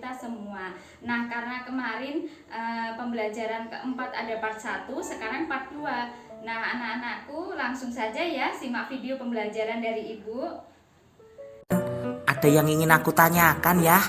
kita semua. Nah, karena kemarin pembelajaran keempat ada part 1, sekarang part 2. Nah, anak-anakku langsung saja ya simak video pembelajaran dari Ibu. Ada yang ingin aku tanyakan ya?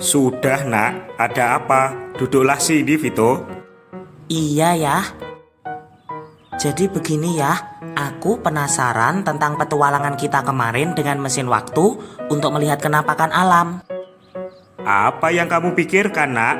Sudah nak, ada apa? Duduklah sini Vito. Iya ya. Jadi begini ya, aku penasaran tentang petualangan kita kemarin dengan mesin waktu untuk melihat kenampakan alam. Apa yang kamu pikirkan nak?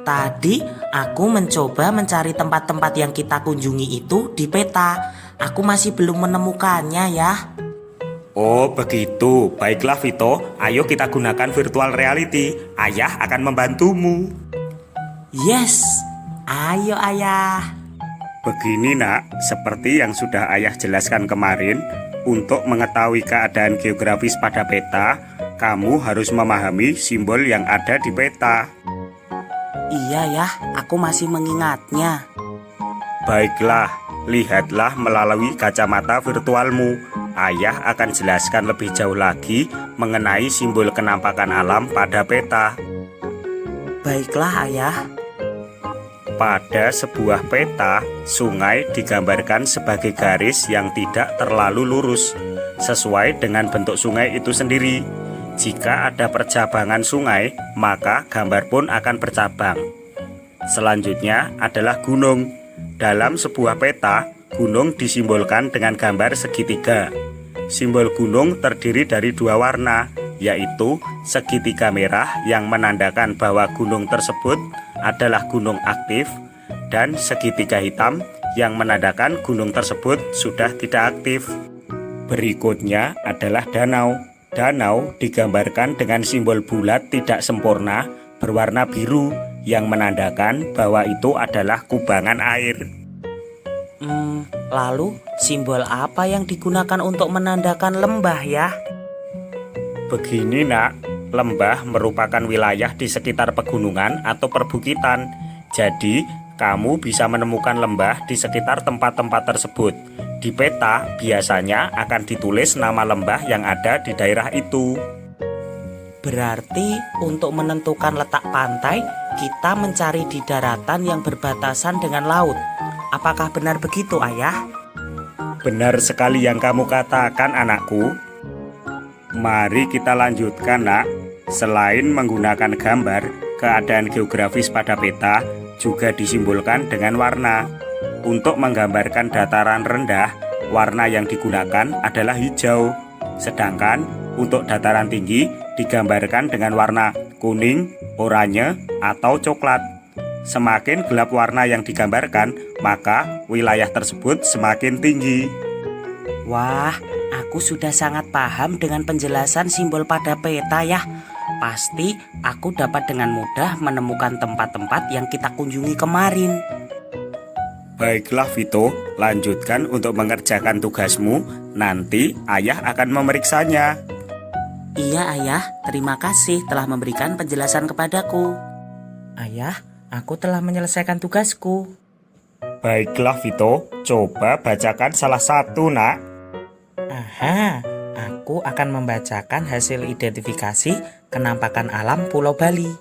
Tadi aku mencoba mencari tempat-tempat yang kita kunjungi itu di peta. Aku masih belum menemukannya ya. Oh begitu, baiklah Vito, ayo kita gunakan virtual reality. Ayah akan membantumu. Yes, ayo ayah. Begini nak, seperti yang sudah ayah jelaskan kemarin, untuk mengetahui keadaan geografis pada peta, kamu harus memahami simbol yang ada di peta. Iya ya, aku masih mengingatnya. Baiklah, lihatlah melalui kacamata virtualmu. Ayah akan jelaskan lebih jauh lagi mengenai simbol kenampakan alam pada peta. Baiklah ayah. Pada sebuah peta, sungai digambarkan sebagai garis yang tidak terlalu lurus, sesuai dengan bentuk sungai itu sendiri. Jika ada percabangan sungai, maka gambar pun akan bercabang. Selanjutnya adalah gunung. Dalam sebuah peta, gunung disimbolkan dengan gambar segitiga. Simbol gunung terdiri dari dua warna, yaitu segitiga merah yang menandakan bahwa gunung tersebut adalah gunung aktif, dan segitiga hitam yang menandakan gunung tersebut sudah tidak aktif. Berikutnya adalah danau. Danau digambarkan dengan simbol bulat tidak sempurna berwarna biru yang menandakan bahwa itu adalah kubangan air. Lalu simbol apa yang digunakan untuk menandakan lembah ya? Begini nak, lembah merupakan wilayah di sekitar pegunungan atau perbukitan. Jadi, kamu bisa menemukan lembah di sekitar tempat-tempat tersebut. Di peta biasanya akan ditulis nama lembah yang ada di daerah itu. Berarti untuk menentukan letak pantai, kita mencari di daratan yang berbatasan dengan laut. Apakah benar begitu, ayah? Benar sekali yang kamu katakan, anakku. Mari kita lanjutkan, nak. Selain menggunakan gambar, keadaan geografis pada peta juga disimbolkan dengan warna. Untuk menggambarkan dataran rendah, warna yang digunakan adalah hijau. Sedangkan untuk dataran tinggi digambarkan dengan warna kuning, oranye, atau coklat. Semakin gelap warna yang digambarkan, maka wilayah tersebut semakin tinggi. Wah, aku sudah sangat paham dengan penjelasan simbol pada peta ya. Pasti aku dapat dengan mudah menemukan tempat-tempat yang kita kunjungi kemarin. Baiklah Vito, lanjutkan untuk mengerjakan tugasmu. Nanti ayah akan memeriksanya. Iya ayah, terima kasih telah memberikan penjelasan kepadaku. Ayah, aku telah menyelesaikan tugasku. Baiklah Vito, coba bacakan salah satu nak. Aha, aku akan membacakan hasil identifikasi kenampakan alam Pulau Bali.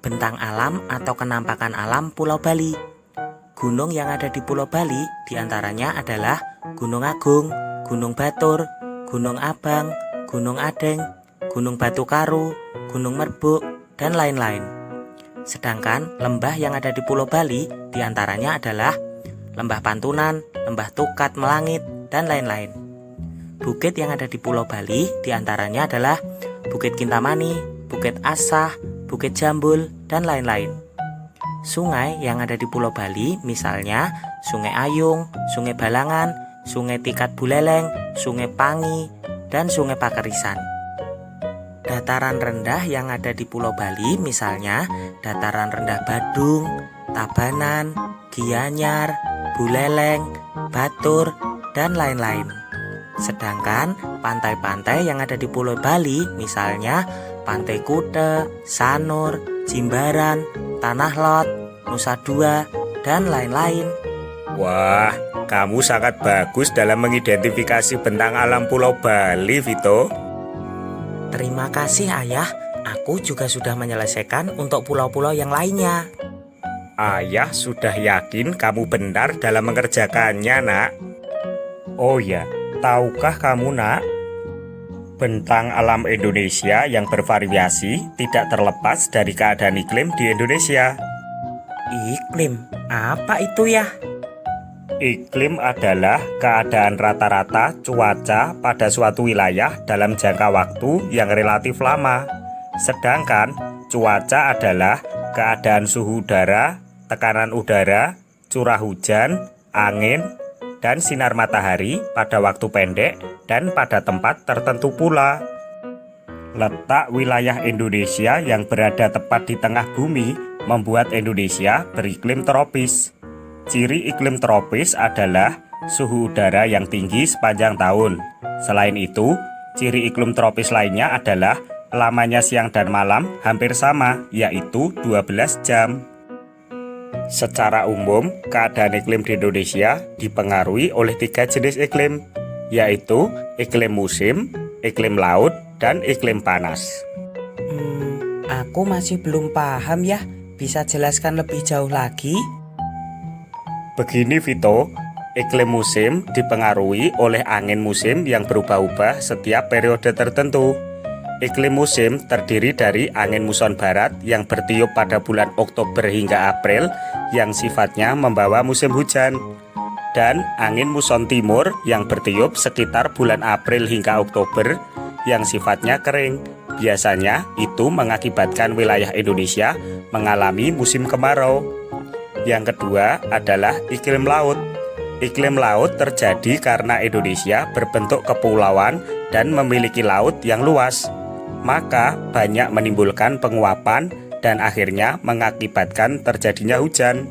Bentang alam atau kenampakan alam Pulau Bali. Gunung yang ada di Pulau Bali diantaranya adalah Gunung Agung, Gunung Batur, Gunung Abang, Gunung Adeng, Gunung Batu Karu, Gunung Merbuk, dan lain-lain. Sedangkan lembah yang ada di Pulau Bali diantaranya adalah Lembah Pantunan, Lembah Tukat Melangit, dan lain-lain. Bukit yang ada di Pulau Bali diantaranya adalah Bukit Kintamani, Bukit Asah, Bukit Jambul, dan lain-lain. Sungai yang ada di Pulau Bali misalnya Sungai Ayung, Sungai Balangan, Sungai Tikat Buleleng, Sungai Pangi, dan Sungai Pakerisan. Dataran rendah yang ada di Pulau Bali misalnya Dataran rendah Badung, Tabanan, Gianyar, Buleleng, Batur, dan lain-lain. Sedangkan pantai-pantai yang ada di Pulau Bali misalnya Pantai Kuta, Sanur, Jimbaran, Tanah Lot, Nusa Dua, dan lain-lain. Wah, kamu sangat bagus dalam mengidentifikasi bentang alam Pulau Bali, Vito. Terima kasih ayah, aku juga sudah menyelesaikan untuk pulau-pulau yang lainnya. Ayah sudah yakin kamu benar dalam mengerjakannya, nak. Oh ya, tahukah kamu, nak? Bentang alam Indonesia yang bervariasi tidak terlepas dari keadaan iklim di Indonesia. Iklim, apa itu ya? Iklim adalah keadaan rata-rata cuaca pada suatu wilayah dalam jangka waktu yang relatif lama. Sedangkan cuaca adalah keadaan suhu udara, tekanan udara, curah hujan, angin, dan sinar matahari pada waktu pendek dan pada tempat tertentu pula. Letak wilayah Indonesia yang berada tepat di tengah bumi membuat Indonesia beriklim tropis. Ciri iklim tropis adalah suhu udara yang tinggi sepanjang tahun. Selain itu, ciri iklim tropis lainnya adalah lamanya siang dan malam hampir sama, yaitu 12 jam. Secara umum, keadaan iklim di Indonesia dipengaruhi oleh 3 jenis iklim, yaitu iklim musim, iklim laut, dan iklim panas. Aku masih belum paham ya, bisa jelaskan lebih jauh lagi? Begini Vito, iklim musim dipengaruhi oleh angin musim yang berubah-ubah setiap periode tertentu. Iklim musim terdiri dari angin muson barat yang bertiup pada bulan Oktober hingga April yang sifatnya membawa musim hujan, dan angin muson timur yang bertiup sekitar bulan April hingga Oktober yang sifatnya kering. Biasanya itu mengakibatkan wilayah Indonesia mengalami musim kemarau. Yang kedua adalah iklim laut. Iklim laut terjadi karena Indonesia berbentuk kepulauan dan memiliki laut yang luas. Maka banyak menimbulkan penguapan dan akhirnya mengakibatkan terjadinya hujan.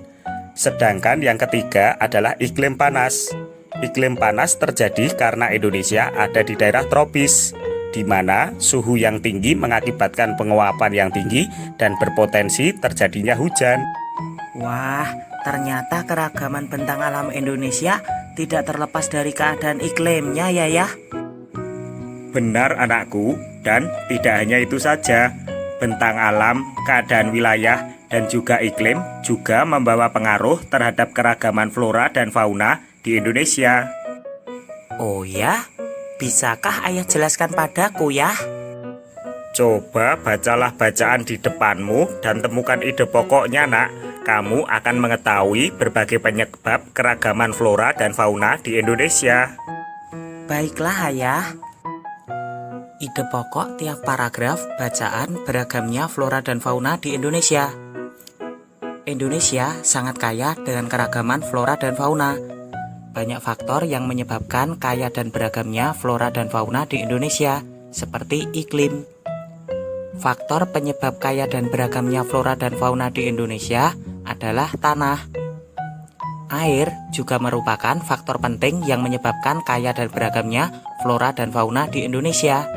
Sedangkan yang ketiga adalah iklim panas. Iklim panas terjadi karena Indonesia ada di daerah tropis, di mana suhu yang tinggi mengakibatkan penguapan yang tinggi dan berpotensi terjadinya hujan. Wah, ternyata keragaman bentang alam Indonesia tidak terlepas dari keadaan iklimnya ya. Benar anakku, dan tidak hanya itu saja. Bentang alam, keadaan wilayah, dan juga iklim juga membawa pengaruh terhadap keragaman flora dan fauna di Indonesia. Oh ya? Bisakah ayah jelaskan padaku ya? Coba bacalah bacaan di depanmu dan temukan ide pokoknya, nak. Kamu akan mengetahui berbagai penyebab keragaman flora dan fauna di Indonesia. Baiklah ayah. Ide pokok tiap paragraf bacaan beragamnya flora dan fauna di Indonesia. Indonesia sangat kaya dengan keragaman flora dan fauna. Banyak faktor yang menyebabkan kaya dan beragamnya flora dan fauna di Indonesia, seperti iklim. Faktor penyebab kaya dan beragamnya flora dan fauna di Indonesia adalah tanah. Air juga merupakan faktor penting yang menyebabkan kaya dan beragamnya flora dan fauna di Indonesia.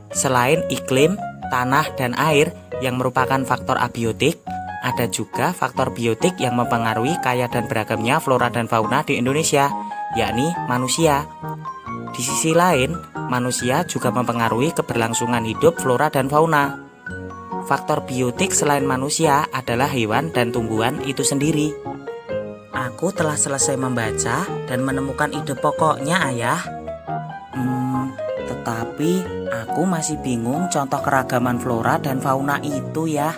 Selain iklim, tanah, dan air yang merupakan faktor abiotik, ada juga faktor biotik yang mempengaruhi kaya dan beragamnya flora dan fauna di Indonesia, yakni manusia. Di sisi lain, manusia juga mempengaruhi keberlangsungan hidup flora dan fauna. Faktor biotik selain manusia adalah hewan dan tumbuhan itu sendiri. Aku telah selesai membaca dan menemukan ide pokoknya, ayah. Tetapi aku masih bingung contoh keragaman flora dan fauna itu ya.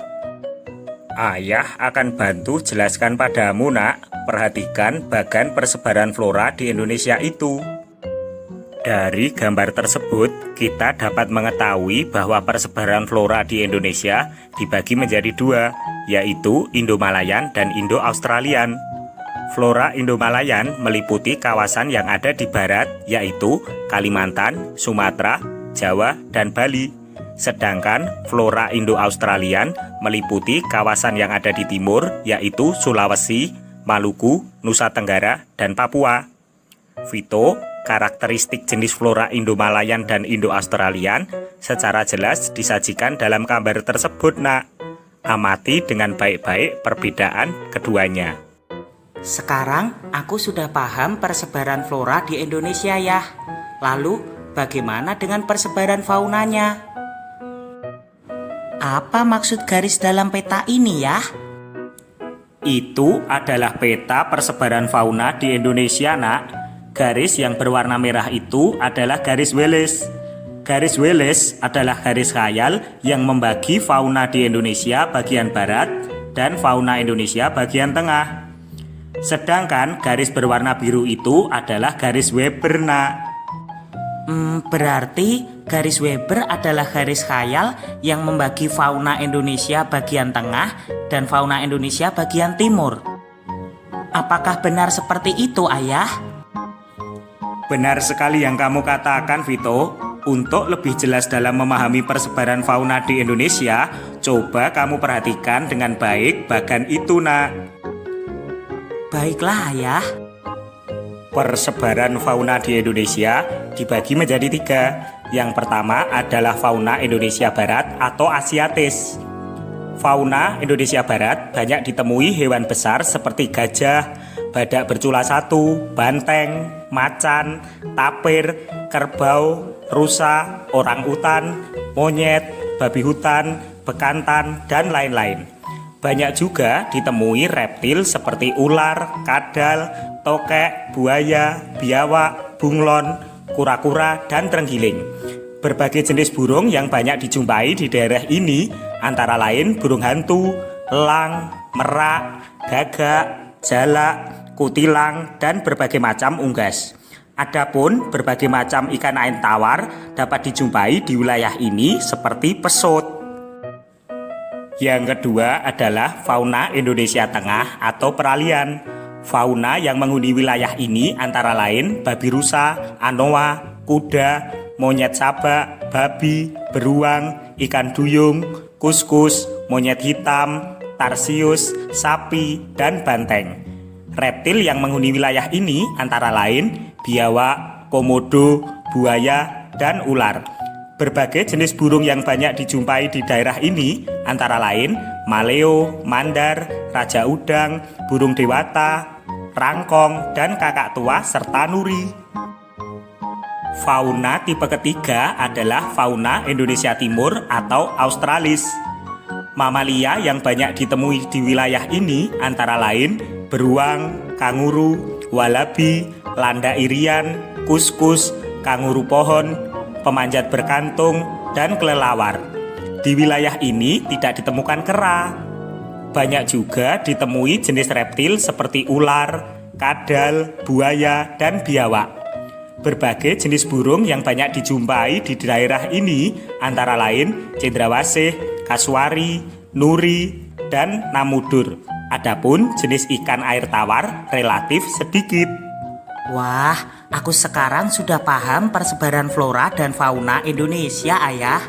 Ayah akan bantu jelaskan padamu, nak. Perhatikan bagan persebaran flora di Indonesia itu. Dari gambar tersebut, kita dapat mengetahui bahwa persebaran flora di Indonesia dibagi menjadi 2, yaitu Indo-Malayan dan Indo-Australian. Flora Indo-Malayan meliputi kawasan yang ada di barat, yaitu Kalimantan, Sumatera, Jawa, dan Bali. Sedangkan flora Indo-Australian meliputi kawasan yang ada di timur, yaitu Sulawesi, Maluku, Nusa Tenggara, dan Papua. Vito, karakteristik jenis flora Indo-Malayan dan Indo-Australian secara jelas disajikan dalam gambar tersebut, nak. Amati dengan baik-baik perbedaan keduanya. Sekarang aku sudah paham persebaran flora di Indonesia ya. Lalu bagaimana dengan persebaran faunanya? Apa maksud garis dalam peta ini ya? Itu adalah peta persebaran fauna di Indonesia, Nak. Garis yang berwarna merah itu adalah garis Wallace. Garis Wallace adalah garis khayal yang membagi fauna di Indonesia bagian barat dan fauna Indonesia bagian tengah. Sedangkan garis berwarna biru itu adalah garis Weber, Nak. Berarti garis Weber adalah garis khayal yang membagi fauna Indonesia bagian tengah dan fauna Indonesia bagian timur. Apakah benar seperti itu, Ayah? Benar sekali yang kamu katakan, Vito. Untuk lebih jelas dalam memahami persebaran fauna di Indonesia, coba kamu perhatikan dengan baik bagan itu, Nak. Baiklah, Ayah. Persebaran fauna di Indonesia dibagi menjadi 3. Yang pertama adalah fauna Indonesia Barat atau Asiatis. Fauna Indonesia Barat banyak ditemui hewan besar seperti gajah, badak bercula 1, banteng, macan, tapir, kerbau, rusa, orangutan, monyet, babi hutan, bekantan, dan lain-lain. Banyak juga ditemui reptil seperti ular, kadal, tokek, buaya, biawak, bunglon, kura-kura, dan terenggiling. Berbagai jenis burung yang banyak dijumpai di daerah ini antara lain burung hantu, elang, merak, gagak, jalak, kutilang, dan berbagai macam unggas. Adapun berbagai macam ikan air tawar dapat dijumpai di wilayah ini seperti pesut. Yang kedua adalah fauna Indonesia Tengah atau peralihan. Fauna yang menghuni wilayah ini antara lain babi rusa, anoa, kuda, monyet sabak, babi, beruang, ikan duyung, kuskus, monyet hitam, tarsius, sapi, dan banteng. Reptil yang menghuni wilayah ini antara lain biawak, komodo, buaya, dan ular. Berbagai jenis burung yang banyak dijumpai di daerah ini antara lain maleo, mandar, raja udang, burung dewata, rangkong, dan kakak tua serta nuri. Fauna tipe ketiga adalah fauna Indonesia Timur atau Australis. Mamalia yang banyak ditemui di wilayah ini antara lain beruang, kanguru, walabi, landa irian, kuskus, kanguru pohon, pemanjat berkantung, dan kelelawar. Di wilayah ini tidak ditemukan kera. Banyak juga ditemui jenis reptil seperti ular, kadal, buaya, dan biawak. Berbagai jenis burung yang banyak dijumpai di daerah ini antara lain cendrawasih, kasuari, nuri, dan namudur. Adapun jenis ikan air tawar relatif sedikit. Wah, aku sekarang sudah paham persebaran flora dan fauna Indonesia, Ayah.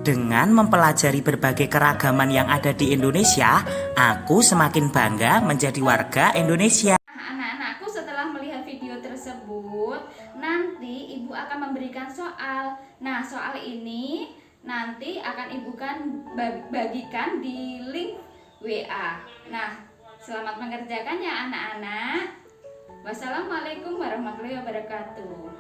Dengan mempelajari berbagai keragaman yang ada di Indonesia, aku semakin bangga menjadi warga Indonesia. Anak-anakku, setelah melihat video tersebut, nanti ibu akan memberikan soal. Nah, soal ini nanti akan ibu bagikan di link WA. Nah, selamat mengerjakan ya anak-anak. Wassalamualaikum warahmatullahi wabarakatuh.